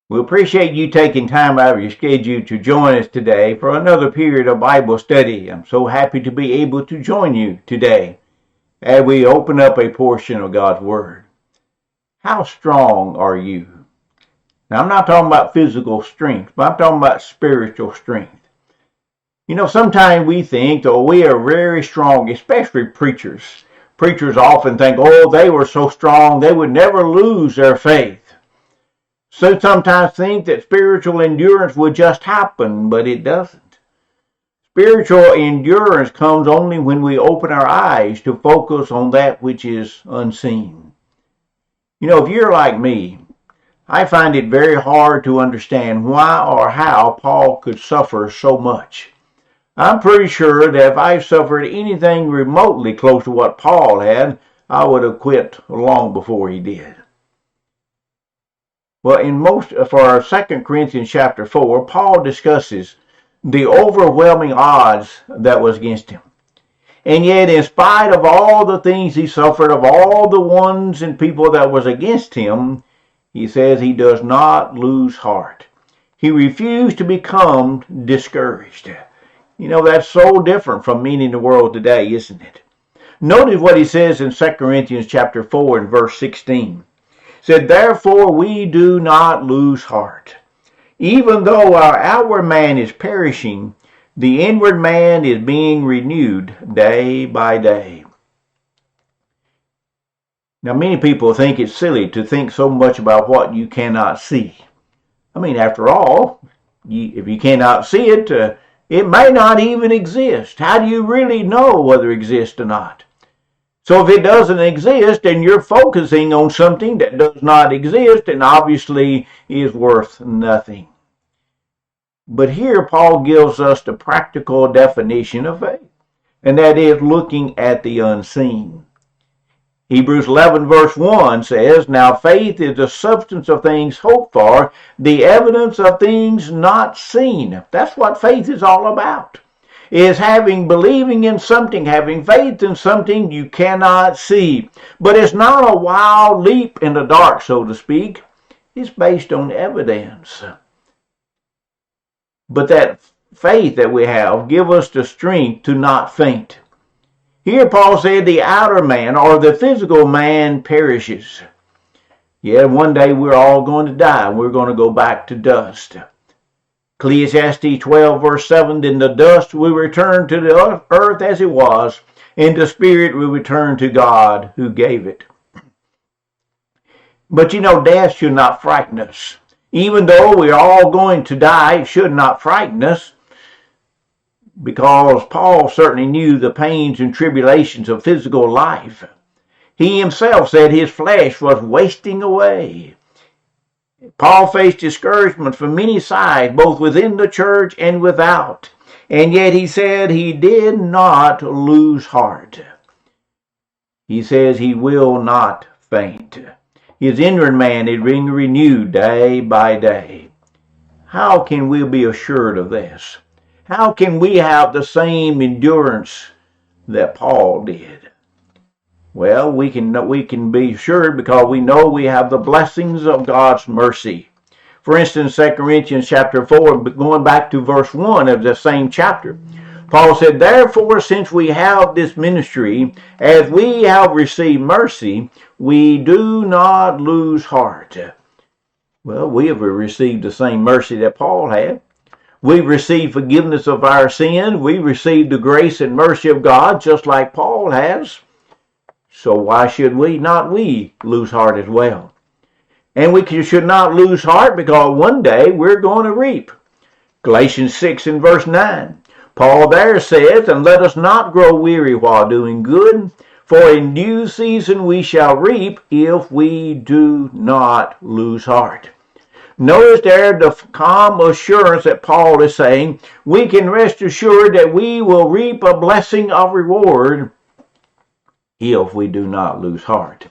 We appreciate you taking time out of your schedule to join us today for another period of Bible study. I'm so happy to be able to join you today as we open up a portion of God's Word. How strong are you? Now, I'm not talking about physical strength, but I'm talking about spiritual strength. You know, sometimes we think that we are very strong, especially preachers. Preachers often think, oh, they were so strong, they would never lose their faith. So sometimes think that spiritual endurance would just happen, but it doesn't. Spiritual endurance comes only when we open our eyes to focus on that which is unseen. You know, if you're like me, I find it very hard to understand why or how Paul could suffer so much. I'm pretty sure that if I suffered anything remotely close to what Paul had, I would have quit long before he did. Well, for 2 Corinthians chapter 4, Paul discusses the overwhelming odds that was against him. And yet, in spite of all the things he suffered, of all the ones and people that was against him, he says he does not lose heart. He refused to become discouraged. You know, that's so different from men in the world today, isn't it? Notice what he says in 2 Corinthians chapter 4 and verse 16. Said, therefore we do not lose heart. Even though our outward man is perishing, the inward man is being renewed day by day. Now, many people think it's silly to think so much about what you cannot see. I mean, after all, if you cannot see it, it may not even exist. How do you really know whether it exists or not? So if it doesn't exist and you're focusing on something that does not exist and obviously is worth nothing. But here Paul gives us the practical definition of faith, and that is looking at the unseen. Hebrews 11 verse 1 says, now faith is the substance of things hoped for, the evidence of things not seen. That's what faith is all about. Is believing in something, having faith in something you cannot see. But it's not a wild leap in the dark, so to speak. It's based on evidence. But that faith that we have gives us the strength to not faint. Here Paul said the outer man or the physical man perishes. Yeah, one day we're all going to die. We're going to go back to dust. Ecclesiastes 12 verse 7, then the dust will return to the earth as it was, and the spirit will return to God who gave it. But you know, death should not frighten us. Even though we're all going to die, it should not frighten us, because Paul certainly knew the pains and tribulations of physical life. He himself said his flesh was wasting away. Paul faced discouragement from many sides, both within the church and without. And yet he said he did not lose heart. He says he will not faint. His inward man is being renewed day by day. How can we be assured of this? How can we have the same endurance that Paul did? Well, we can be assured because we know we have the blessings of God's mercy. For instance, 2 Corinthians chapter 4, going back to verse 1 of the same chapter, Paul said, therefore, since we have this ministry, as we have received mercy, we do not lose heart. Well, we have received the same mercy that Paul had. We've received forgiveness of our sin. We've received the grace and mercy of God just like Paul has. So why should we lose heart as well? And we should not lose heart because one day we're going to reap. Galatians 6 and verse 9. Paul there says, and let us not grow weary while doing good, for in due season we shall reap if we do not lose heart. Notice there the calm assurance that Paul is saying, we can rest assured that we will reap a blessing of reward if we do not lose heart.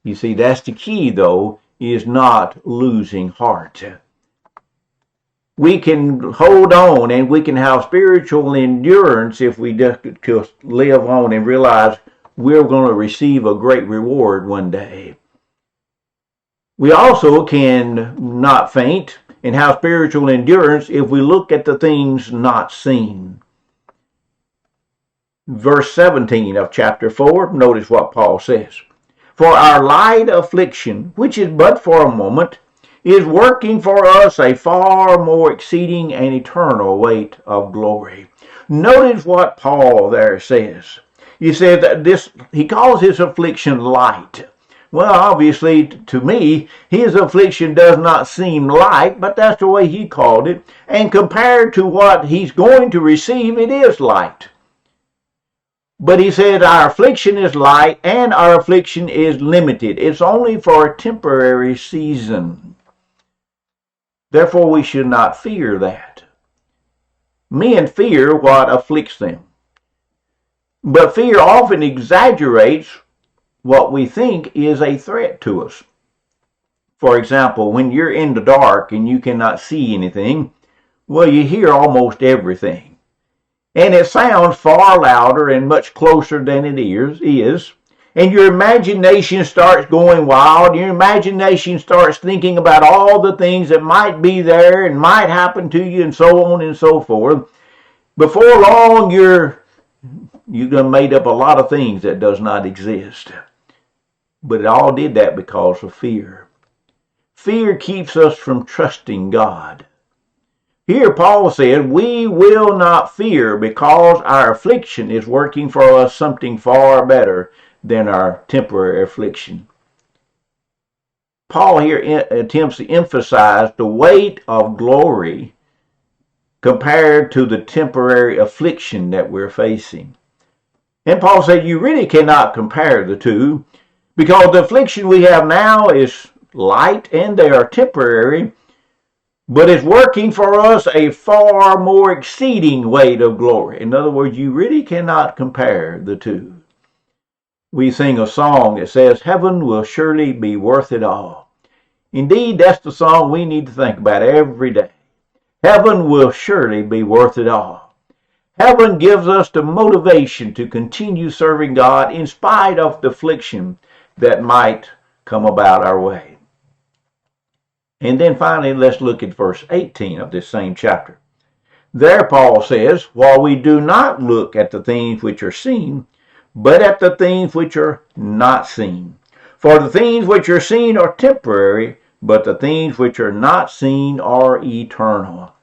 You see, that's the key, though, is not losing heart. We can hold on and we can have spiritual endurance if we just live on and realize we're going to receive a great reward one day. We also can not faint and have spiritual endurance if we look at the things not seen. Verse 17 of chapter 4, notice what Paul says. For our light affliction, which is but for a moment, is working for us a far more exceeding and eternal weight of glory. Notice what Paul there says. He said that he calls his affliction light. Well, obviously, to me, his affliction does not seem light, but that's the way he called it. And compared to what he's going to receive, it is light. But he said our affliction is light and our affliction is limited. It's only for a temporary season. Therefore, we should not fear that. Men fear what afflicts them. But fear often exaggerates what we think is a threat to us. For example, when you're in the dark and you cannot see anything, well, you hear almost everything. And it sounds far louder and much closer than it is. And your imagination starts going wild. Your imagination starts thinking about all the things that might be there and might happen to you and so on and so forth. Before long, you've done made up a lot of things that does not exist. But it all did that because of fear. Fear keeps us from trusting God. Here Paul said, we will not fear because our affliction is working for us something far better than our temporary affliction. Paul here attempts to emphasize the weight of glory compared to the temporary affliction that we're facing. And Paul said you really cannot compare the two because the affliction we have now is light and they are temporary, but it's working for us a far more exceeding weight of glory. In other words, you really cannot compare the two. We sing a song that says, heaven will surely be worth it all. Indeed, that's the song we need to think about every day. Heaven will surely be worth it all. Heaven gives us the motivation to continue serving God in spite of the affliction that might come about our way. And then finally, let's look at verse 18 of this same chapter. There Paul says, while we do not look at the things which are seen, but at the things which are not seen. For the things which are seen are temporary, but the things which are not seen are eternal.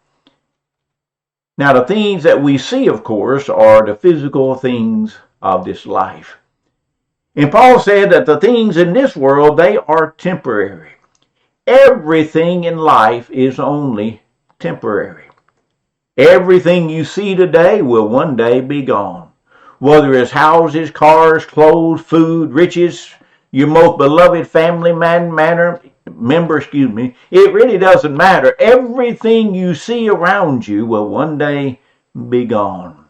Now, the things that we see, of course, are the physical things of this life. And Paul said that the things in this world, they are temporary. Everything in life is only temporary. Everything you see today will one day be gone. Whether it's houses, cars, clothes, food, riches, your most beloved family member, it really doesn't matter. Everything you see around you will one day be gone.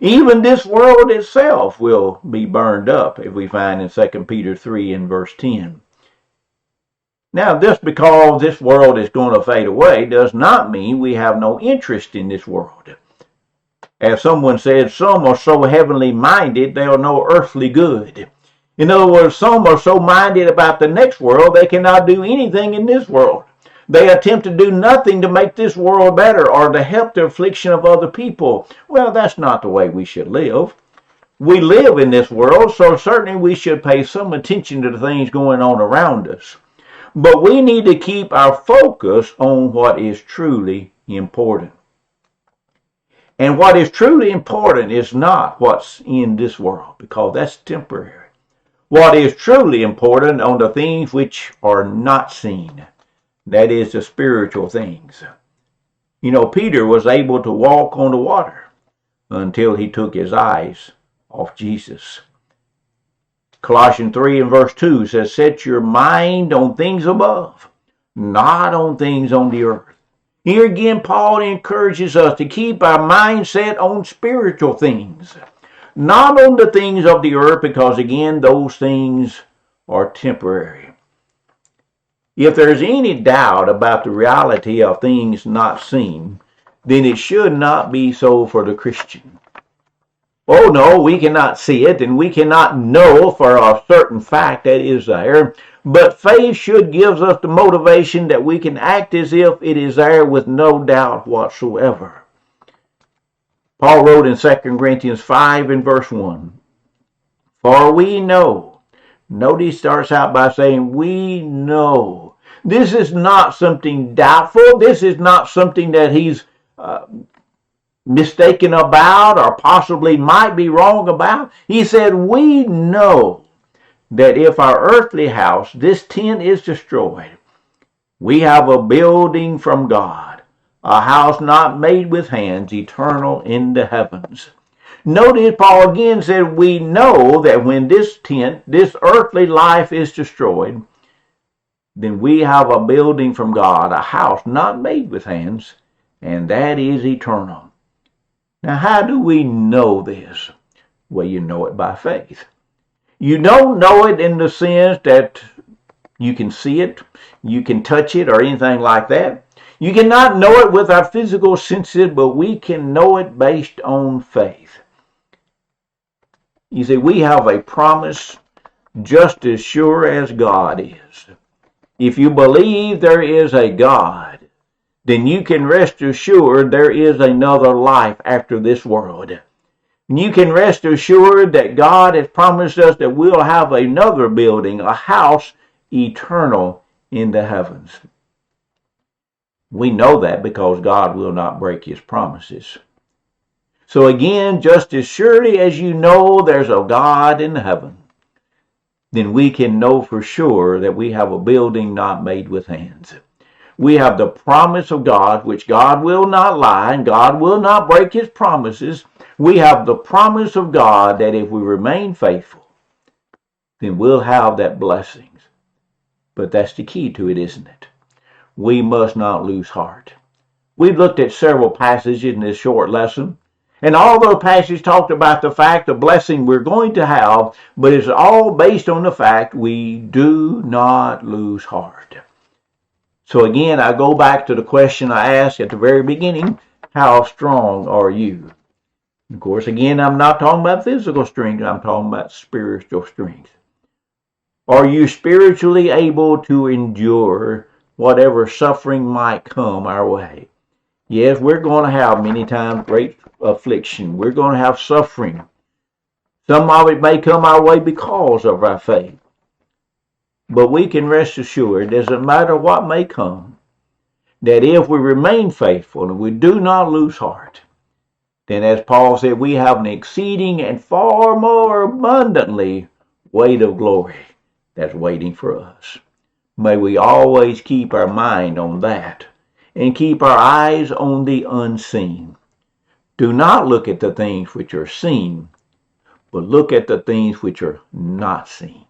Even this world itself will be burned up, if we find in 2 Peter 3 and verse 10. Now, just because this world is going to fade away does not mean we have no interest in this world. As someone said, some are so heavenly minded they'll know earthly good. In other words, some are so minded about the next world they cannot do anything in this world. They attempt to do nothing to make this world better or to help the affliction of other people. Well, that's not the way we should live. We live in this world, so certainly we should pay some attention to the things going on around us. But we need to keep our focus on what is truly important. And what is truly important is not what's in this world, because that's temporary. What is truly important on the things which are not seen, that is the spiritual things. You know, Peter was able to walk on the water until he took his eyes off Jesus. Colossians 3 and verse 2 says, set your mind on things above, not on things on the earth. Here again, Paul encourages us to keep our mindset on spiritual things, not on the things of the earth, because again, those things are temporary. If there's any doubt about the reality of things not seen, then it should not be so for the Christian. Oh no, we cannot see it, and we cannot know for a certain fact that is there. But faith should give us the motivation that we can act as if it is there with no doubt whatsoever. Paul wrote in 2 Corinthians 5 and verse 1, for we know. Notice he starts out by saying, we know. This is not something doubtful. This is not something that he's mistaken about or possibly might be wrong about. He said, we know that if our earthly house, this tent, is destroyed, we have a building from God, a house not made with hands, eternal in the heavens. Notice Paul again said, we know that when this tent, this earthly life, is destroyed, then we have a building from God, a house not made with hands, and that is eternal. Now, how do we know this? Well, you know it by faith. You don't know it in the sense that you can see it, you can touch it, or anything like that. You cannot know it with our physical senses, but we can know it based on faith. You see, we have a promise just as sure as God is. If you believe there is a God, then you can rest assured there is another life after this world. You can rest assured that God has promised us that we'll have another building, a house eternal in the heavens. We know that because God will not break his promises. So again, just as surely as you know there's a God in heaven, then we can know for sure that we have a building not made with hands. We have the promise of God, which God will not lie, and God will not break his promises. We have the promise of God that if we remain faithful, then we'll have that blessings. But that's the key to it, isn't it? We must not lose heart. We've looked at several passages in this short lesson, and all those passages talked about the fact, the blessing we're going to have, but it's all based on the fact we do not lose heart. So again, I go back to the question I asked at the very beginning, how strong are you? Of course, again, I'm not talking about physical strength, I'm talking about spiritual strength. Are you spiritually able to endure whatever suffering might come our way? Yes, we're going to have many times great affliction. We're going to have suffering. Some of it may come our way because of our faith. But we can rest assured, it doesn't matter what may come, that if we remain faithful and we do not lose heart, then as Paul said, we have an exceeding and far more abundantly weight of glory that's waiting for us. May we always keep our mind on that and keep our eyes on the unseen. Do not look at the things which are seen, but look at the things which are not seen.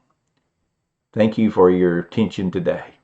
Thank you for your attention today.